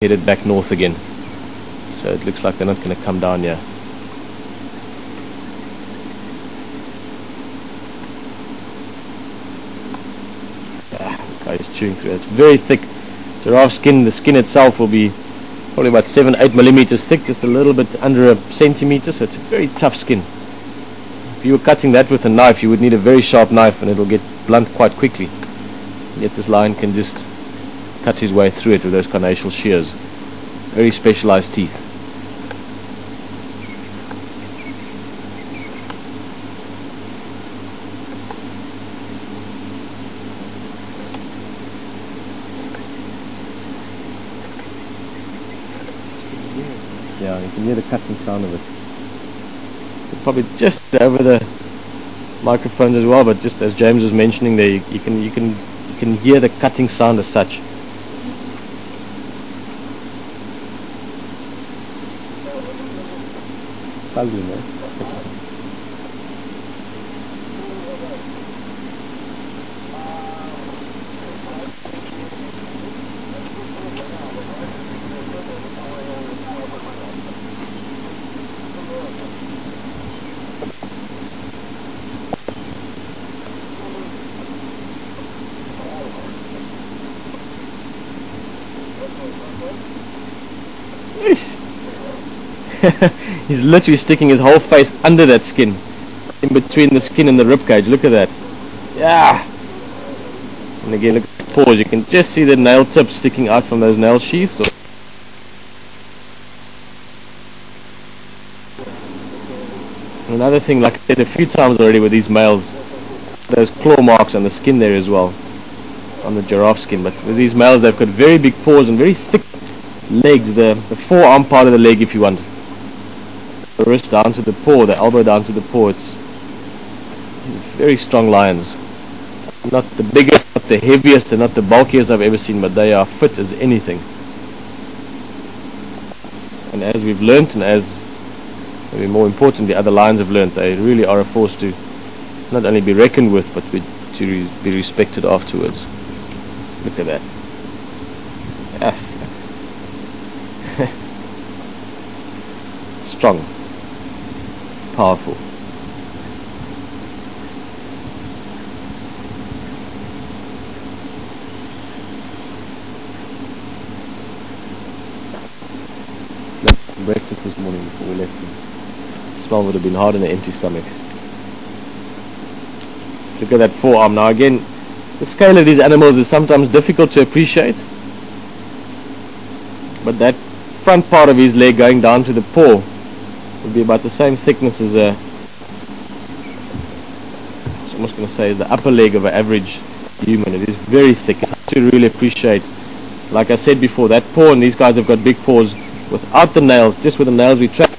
headed back north again. So it looks like they're not going to come down here. The guy is chewing through it. It's very thick giraffe skin. The skin itself will be probably about 7-8 millimeters thick, just a little bit under a centimeter, so it's a very tough skin. If you were cutting that with a knife, you would need a very sharp knife and it will get blunt quite quickly. Yet this lion can just cut his way through it with those carnassial shears. Very specialized teeth. Yeah, you can hear the cutting sound of it. Probably just over the microphones as well, but just as James was mentioning there, you can hear the cutting sound as such. It's puzzling, eh? He's literally sticking his whole face under that skin, in between the skin and the rib cage. Look at that. Yeah. And again, look at the paws. You can just see the nail tips sticking out from those nail sheaths. Another thing, like I said a few times already with these males, those claw marks on the skin there as well, on the giraffe skin. But with these males, they've got very big paws and very thick legs. The forearm part of the leg, if you want, the wrist down to the paw, the elbow down to the paw. It's very strong lions. Not the biggest, not the heaviest, and not the bulkiest I've ever seen, but they are fit as anything. And as we've learnt, and as maybe more importantly other lions have learnt, they really are a force to not only be reckoned with, but to be respected afterwards. Look at that. Yes. Strong, powerful. Left some breakfast this morning before we left. The smell would have been hard on an empty stomach. Look at that forearm. Now again, the scale of these animals is sometimes difficult to appreciate, but that front part of his leg going down to the paw would be about the same thickness as I was almost going to say the upper leg of an average human. It is very thick. It's hard to really appreciate. Like I said before, that paw, and these guys have got big paws without the nails, just with the nails retract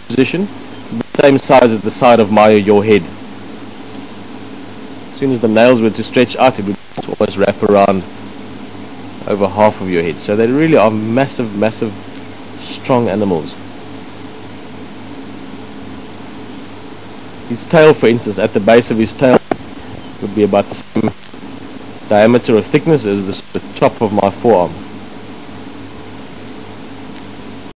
position, the same size as the side of your head. As soon as the nails were to stretch out, it would almost wrap around over half of your head. So they really are massive, massive, strong animals. His tail, for instance, at the base of his tail would be about the same diameter or thickness as the top of my forearm.